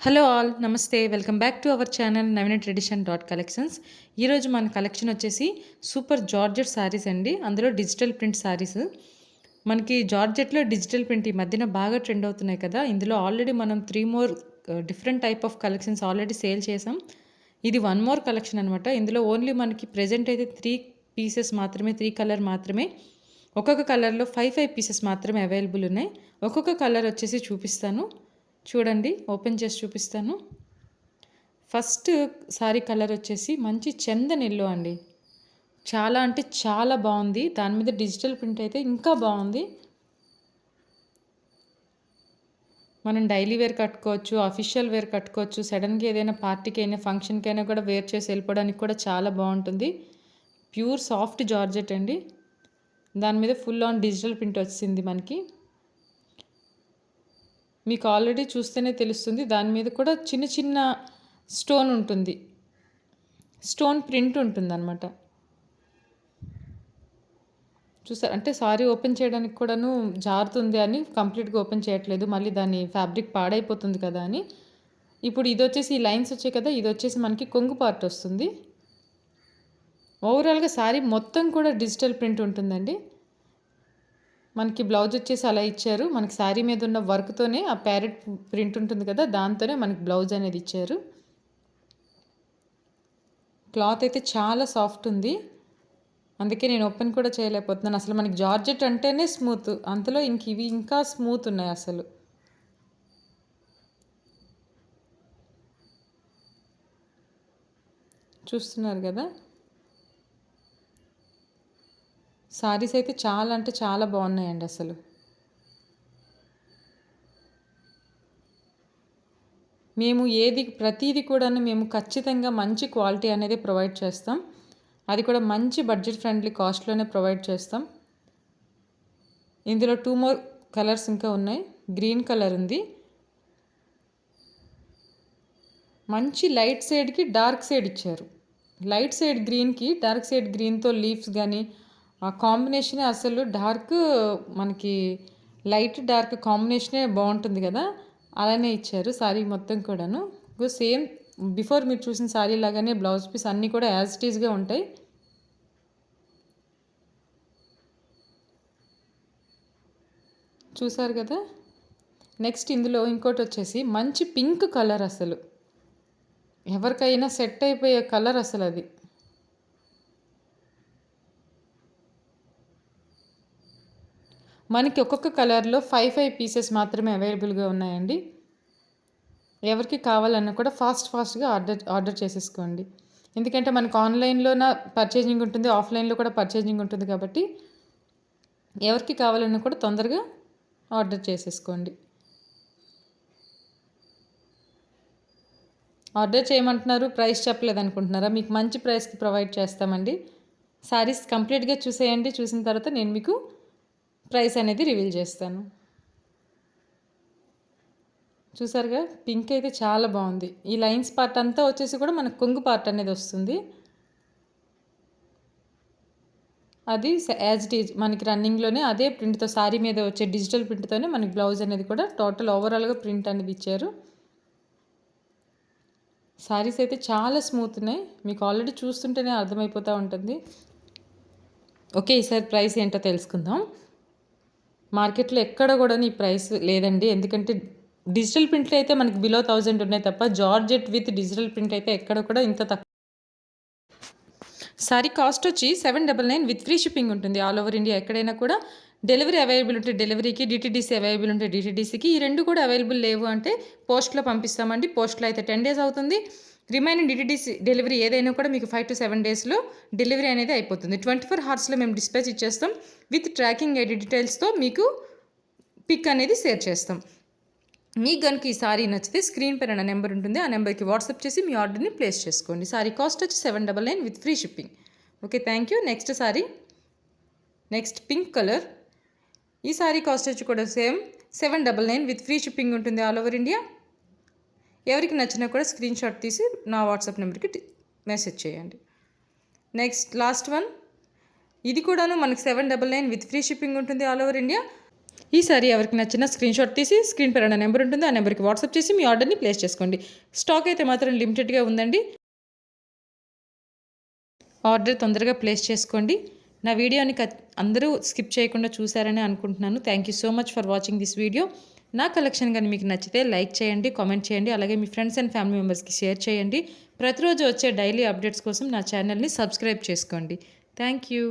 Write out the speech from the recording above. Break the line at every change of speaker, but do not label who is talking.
Hello all నమస్తే welcome back to our channel Naveena tradition dot collections. ఈరోజు మన collection వచ్చేసి సూపర్ జార్జెట్ శారీస్ అండి. అందులో డిజిటల్ ప్రింట్ శారీస్. మనకి జార్జెట్లో డిజిటల్ ప్రింట్ ఈ మధ్యన బాగా ట్రెండ్ అవుతున్నాయి కదా. ఇందులో ఆల్రెడీ మనం 3 more different type of collections already sale చేసాం. ఇది 1 మోర్ కలెక్షన్ అనమాట. ఇందులో ఓన్లీ మనకి ప్రెజెంట్ అయితే 3 పీసెస్ మాత్రమే, 3 కలర్ మాత్రమే. ఒక్కొక్క కలర్లో 5 పీసెస్ మాత్రమే అవైలబుల్ ఉన్నాయి. ఒక్కొక్క కలర్ వచ్చేసి చూపిస్తాను చూడండి. ఓపెన్ చేసి చూపిస్తాను. ఫస్ట్ సారీ కలర్ వచ్చేసి మంచి చందన్ ఎల్లో అండి. చాలా అంటే చాలా బాగుంది. దాని మీద డిజిటల్ ప్రింట్ అయితే ఇంకా బాగుంది. మనం డైలీ వేర్ కట్టుకోవచ్చు, అఫీషియల్ వేర్ కట్టుకోవచ్చు, సడన్గా ఏదైనా పార్టీకి అయినా ఫంక్షన్కి అయినా కూడా వేర్ చేసి వెళ్ళిపోవడానికి కూడా చాలా బాగుంటుంది. ప్యూర్ సాఫ్ట్ జార్జెట్ అండి. దాని మీద ఫుల్ ఆన్ డిజిటల్ ప్రింట్ వచ్చింది మనకి. మీకు ఆల్రెడీ చూస్తేనే తెలుస్తుంది. దాని మీద కూడా చిన్న చిన్న స్టోన్ ఉంటుంది, స్టోన్ ప్రింట్ ఉంటుంది అనమాట. చూసారు అంటే సారీ ఓపెన్ చేయడానికి కూడాను జారుతుంది అని కంప్లీట్గా ఓపెన్ చేయట్లేదు, మళ్ళీ దాని ఫ్యాబ్రిక్ పాడైపోతుంది కదా అని. ఇప్పుడు ఇది వచ్చేసి ఈ లైన్స్ వచ్చాయి కదా, ఇది వచ్చేసి మనకి కొంగు పార్ట్ వస్తుంది. ఓవరాల్గా సారీ మొత్తం కూడా డిజిటల్ ప్రింట్ ఉంటుందండి. మనకి బ్లౌజ్ వచ్చేసి అలా ఇచ్చారు. మనకి శారీ మీద ఉన్న వర్క్తోనే ఆ ప్యారెట్ ప్రింట్ ఉంటుంది కదా, దాంతోనే మనకి బ్లౌజ్ అనేది ఇచ్చారు. క్లాత్ అయితే చాలా సాఫ్ట్ ఉంది. అందుకే నేను ఓపెన్ కూడా చేయలేకపోతున్నాను. అసలు మనకి జార్జెట్ అంటేనే స్మూత్, అంతలో ఇంక ఇవి ఇంకా స్మూత్ ఉన్నాయి అసలు. చూస్తున్నారు కదా. సారీస్ అయితే చాలా అంటే చాలా బాగున్నాయండి అసలు. మేము ప్రతిదీ కూడా మేము ఖచ్చితంగా మంచి క్వాలిటీ అనేది ప్రొవైడ్ చేస్తాం. అది కూడా మంచి బడ్జెట్ ఫ్రెండ్లీ కాస్ట్లోనే ప్రొవైడ్ చేస్తాం. ఇందులో 2 మోర్ కలర్స్ ఇంకా ఉన్నాయి. గ్రీన్ కలర్ ఉంది. మంచి లైట్ షేడ్కి డార్క్ షేడ్ ఇచ్చారు. లైట్ షేడ్ గ్రీన్కి డార్క్ షేడ్ గ్రీన్తో లీవ్స్ కానీ ఆ కాంబినేషనే అసలు డార్క్ మనకి లైట్ డార్క్ కాంబినేషనే బాగుంటుంది కదా, అలానే ఇచ్చారు సారీ మొత్తం కూడాను. సేమ్ బిఫోర్ మీరు చూసిన సారీ లాగానే బ్లౌజ్ పీస్ అన్నీ కూడా యాజ్ ఇట్ ఈస్గా ఉంటాయి. చూసారు కదా. నెక్స్ట్ ఇందులో ఇంకోటి వచ్చేసి మంచి పింక్ కలర్, అసలు ఎవరికైనా సెట్ అయిపోయే కలర్ అసలు అది. మనకి ఒక్కొక్క కలర్లో 5 పీసెస్ మాత్రమే అవైలబుల్గా ఉన్నాయండి. ఎవరికి కావాలన్నా కూడా ఫాస్ట్గా ఆర్డర్ చేసేసుకోండి. ఎందుకంటే మనకు ఆన్లైన్లోన పర్చేజింగ్ ఉంటుంది, ఆఫ్లైన్లో కూడా పర్చేజింగ్ ఉంటుంది కాబట్టి ఎవరికి కావాలన్నా కూడా తొందరగా ఆర్డర్ చేసేసుకోండి. ఆర్డర్ చేయమంటున్నారు, ప్రైస్ చెప్పలేదు అనుకుంటున్నారా? మీకు మంచి ప్రైస్కి ప్రొవైడ్ చేస్తామండి. సారీస్ కంప్లీట్గా చూసేయండి. చూసిన తర్వాత నేను మీకు ప్రైస్ అనేది రివీల్ చేస్తాను. చూసారుగా, పింక్ అయితే చాలా బాగుంది. ఈ లైన్స్ పార్ట్ అంతా వచ్చేసి కూడా మనకు కొంగు పార్ట్ అనేది వస్తుంది. అది యాజ్ ఇట్ ఈజ్ మనకి రన్నింగ్లోనే అదే ప్రింట్తో శారీ మీద వచ్చే డిజిటల్ ప్రింట్తోనే మనకి బ్లౌజ్ అనేది కూడా టోటల్ ఓవరాల్గా ప్రింట్ అనేది ఇచ్చారు. శారీస్ అయితే చాలా స్మూత్ ఉన్నాయి. మీకు ఆల్రెడీ చూస్తుంటేనే అర్థమైపోతూ ఉంటుంది. ఓకే, ఈసారి ప్రైస్ ఏంటో తెలుసుకుందాం. మార్కెట్లో ఎక్కడ కూడా ఈ ప్రైస్ లేదండి. ఎందుకంటే డిజిటల్ ప్రింట్లు అయితే మనకి బిలో 1000 ఉన్నాయి తప్ప జార్జెట్ విత్ డిజిటల్ ప్రింట్ అయితే ఎక్కడ కూడా ఇంత తక్కువ. సారీ కాస్ట్ వచ్చి 799 విత్ ఫ్రీ షిప్పింగ్ ఉంటుంది ఆల్ ఓవర్ ఇండియా. ఎక్కడైనా కూడా డెలివరీ అవైలబుల్ ఉంటే డెలివరీకి, డిటీడీసీ అవైలబుల్ ఉంటే డిటీడీసీకి. ఈ రెండు కూడా అవైలబుల్ లేవు అంటే పోస్ట్లో పంపిస్తామండి. పోస్ట్లో అయితే 10 days అవుతుంది. రిమైనింగ్ డిటీడీసీ డెలివరీ ఏదైనా కూడా మీకు 5 to 7 daysలో డెలివరీ అనేది అయిపోతుంది. 24 hours మేము డిస్పాచ్ ఇచ్చేస్తాం. విత్ ట్రాకింగ్ ఐడి డీటెయిల్స్తో మీకు పిక్ అనేది షేర్ చేస్తాం. మీకు కనుక ఈ సారీ నచ్చితే స్క్రీన్ పైన నెంబర్ ఉంటుంది, ఆ నెంబర్కి వాట్సాప్ చేసి మీ ఆర్డర్ని ప్లేస్ చేసుకోండి. సారీ కాస్ట్ వచ్చి 799 with free shipping. Okay, thank you. Next pink colour. ఈ సారీ కాస్ట్ వచ్చి కూడా సేమ్ 799 విత్ ఫ్రీ షిప్పింగ్ ఉంటుంది ఆల్ ఓవర్ ఇండియా. ఎవరికి నచ్చినా కూడా స్క్రీన్ షాట్ తీసి నా వాట్సాప్ నెంబర్కి మెసేజ్ చేయండి. Next last one. ఇది కూడాను మనకి 799 విత్ ఫ్రీ షిప్పింగ్ ఉంటుంది ఆల్ ఓవర్ ఇండియా. ఈ సారీ ఎవరికి నచ్చిన స్క్రీన్ షాట్ తీసి స్క్రీన్ పైన నెంబర్ ఉంటుంది, ఆ నెంబర్కి వాట్సాప్ చేసి మీ ఆర్డర్ని ప్లేస్ చేసుకోండి. స్టాక్ అయితే మాత్రం లిమిటెడ్గా ఉందండి. ఆర్డర్ తొందరగా ప్లేస్ చేసుకోండి. నా వీడియోని అందరూ స్కిప్ చేయకుండా చూసారని అనుకుంటున్నాను. Thank you so much for watching this video. నా కలెక్షన్ కానీ మీకు నచ్చితే లైక్ చేయండి, కామెంట్ చేయండి, అలాగే మీ ఫ్రెండ్స్ అండ్ ఫ్యామిలీ మెంబర్స్కి షేర్ చేయండి. ప్రతిరోజు వచ్చే డైలీ అప్డేట్స్ కోసం నా ఛానల్ని సబ్స్క్రైబ్ చేసుకోండి. Thank you.